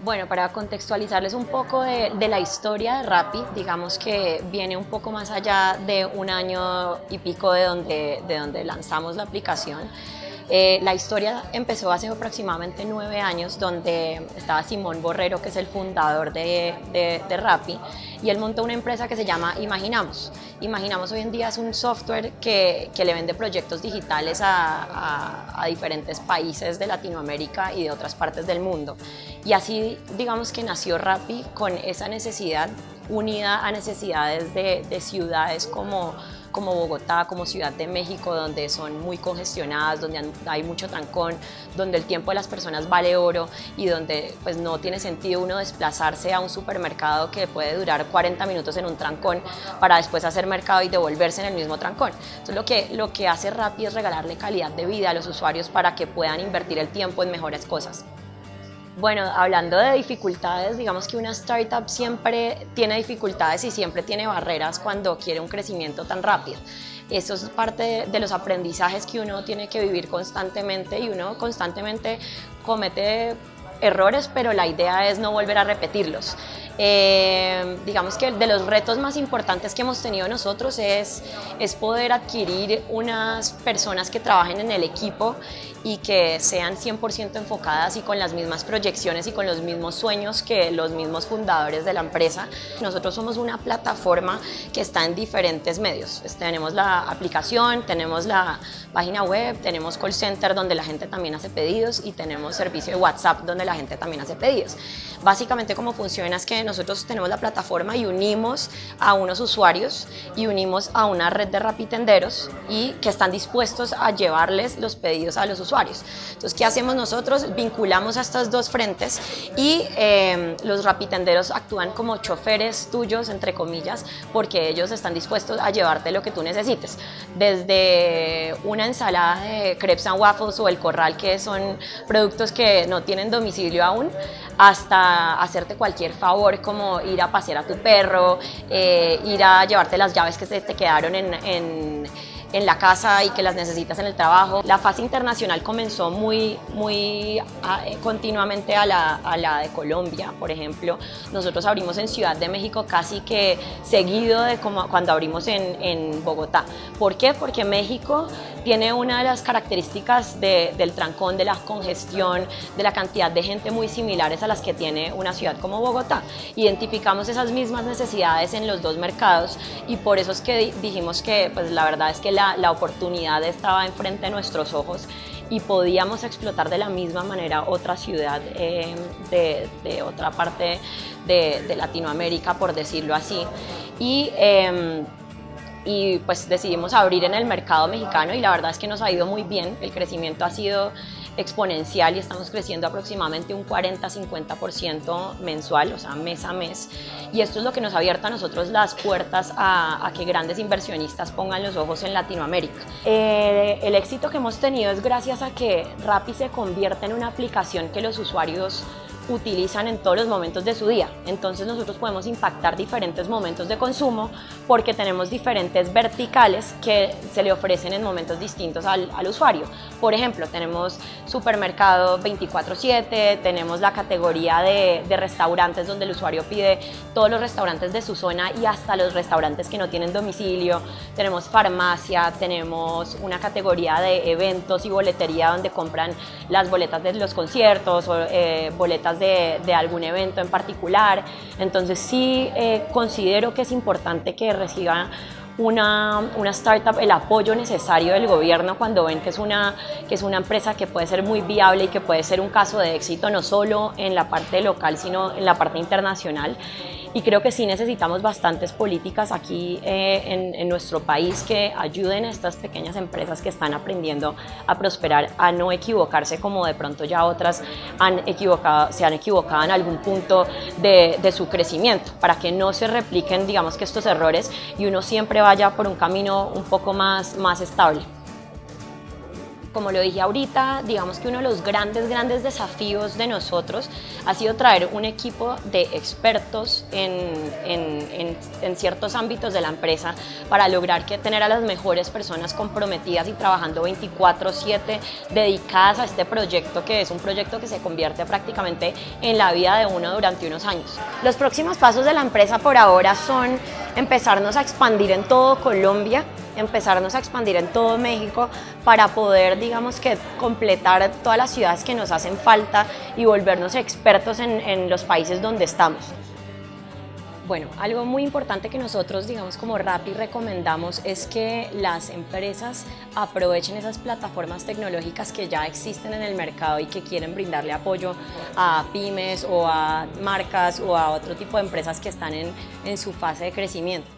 Bueno, para contextualizarles un poco de la historia de Rappi, digamos que viene un poco más allá de un año y pico de donde lanzamos la aplicación. La historia empezó hace aproximadamente 9 años, donde estaba Simón Borrero, que es el fundador de Rappi, y él montó una empresa que se llama Imaginamos. Imaginamos hoy en día es un software que le vende proyectos digitales a diferentes países de Latinoamérica y de otras partes del mundo. Y así digamos que nació Rappi con esa necesidad unida a necesidades de ciudades como Bogotá, como Ciudad de México, donde son muy congestionadas, donde hay mucho trancón, donde el tiempo de las personas vale oro y donde pues no tiene sentido uno desplazarse a un supermercado que puede durar 40 minutos en un trancón para después hacer mercado y devolverse en el mismo trancón. Entonces lo que hace Rappi es regalarle calidad de vida a los usuarios para que puedan invertir el tiempo en mejores cosas. Bueno, hablando de dificultades, digamos que una startup siempre tiene dificultades y siempre tiene barreras cuando quiere un crecimiento tan rápido. Eso es parte de los aprendizajes que uno tiene que vivir constantemente y uno constantemente comete errores, pero la idea es no volver a repetirlos. Digamos que de los retos más importantes que hemos tenido nosotros es poder adquirir unas personas que trabajen en el equipo y que sean 100% enfocadas y con las mismas proyecciones y con los mismos sueños que los mismos fundadores de la empresa. Nosotros somos una plataforma que está en diferentes medios. Tenemos la aplicación, tenemos la página web, tenemos call center donde la gente también hace pedidos y tenemos servicio de WhatsApp donde la gente también hace pedidos. Básicamente cómo funciona es que nosotros tenemos la plataforma y unimos a unos usuarios y unimos a una red de rapitenderos y que están dispuestos a llevarles los pedidos a los usuarios. Entonces, ¿qué hacemos nosotros? Vinculamos a estas dos frentes y los rapitenderos actúan como choferes tuyos, entre comillas, porque ellos están dispuestos a llevarte lo que tú necesites. Desde una ensalada de crepes and waffles o el corral, que son productos que no tienen domicilio aún, hasta hacerte cualquier favor como ir a pasear a tu perro, ir a llevarte las llaves que te quedaron en la casa y que las necesitas en el trabajo. La fase internacional comenzó muy continuamente a la de Colombia, por ejemplo. Nosotros abrimos en Ciudad de México casi que seguido de como cuando abrimos en Bogotá. ¿Por qué? Porque México tiene una de las características del trancón, de la congestión, de la cantidad de gente muy similares a las que tiene una ciudad como Bogotá. Identificamos esas mismas necesidades en los dos mercados y por eso es que dijimos que pues, la verdad es que la oportunidad estaba enfrente de nuestros ojos y podíamos explotar de la misma manera otra ciudad de otra parte de Latinoamérica, por decirlo así. Y pues decidimos abrir en el mercado mexicano y la verdad es que nos ha ido muy bien. El crecimiento ha sido exponencial y estamos creciendo aproximadamente un 40-50% mensual, o sea, mes a mes. Y esto es lo que nos ha abierto a nosotros las puertas a que grandes inversionistas pongan los ojos en Latinoamérica. El éxito que hemos tenido es gracias a que Rappi se convierte en una aplicación que los usuarios utilizan en todos los momentos de su día. Entonces nosotros podemos impactar diferentes momentos de consumo porque tenemos diferentes verticales que se le ofrecen en momentos distintos al usuario. Por ejemplo, tenemos supermercado 24/7, tenemos la categoría de restaurantes donde el usuario pide todos los restaurantes de su zona y hasta los restaurantes que no tienen domicilio, tenemos farmacia, tenemos una categoría de eventos y boletería donde compran las boletas de los conciertos o boletas de algún evento en particular. Entonces sí considero que es importante que reciba una startup el apoyo necesario del gobierno cuando ven que es una empresa que puede ser muy viable y que puede ser un caso de éxito no solo en la parte local sino en la parte internacional. Y creo que sí necesitamos bastantes políticas aquí en nuestro país que ayuden a estas pequeñas empresas que están aprendiendo a prosperar, a no equivocarse como de pronto ya otras se han equivocado en algún punto de su crecimiento, para que no se repliquen, digamos que estos errores y uno siempre vaya por un camino un poco más estable. Como lo dije ahorita, digamos que uno de los grandes desafíos de nosotros ha sido traer un equipo de expertos en ciertos ámbitos de la empresa para lograr tener a las mejores personas comprometidas y trabajando 24/7 dedicadas a este proyecto, que es un proyecto que se convierte prácticamente en la vida de uno durante unos años. Los próximos pasos de la empresa por ahora son empezarnos a expandir en todo Colombia, empezarnos a expandir en todo México para poder, digamos que, completar todas las ciudades que nos hacen falta y volvernos expertos en los países donde estamos. Bueno, algo muy importante que nosotros, digamos, como Rappi recomendamos es que las empresas aprovechen esas plataformas tecnológicas que ya existen en el mercado y que quieren brindarle apoyo a pymes o a marcas o a otro tipo de empresas que están en su fase de crecimiento.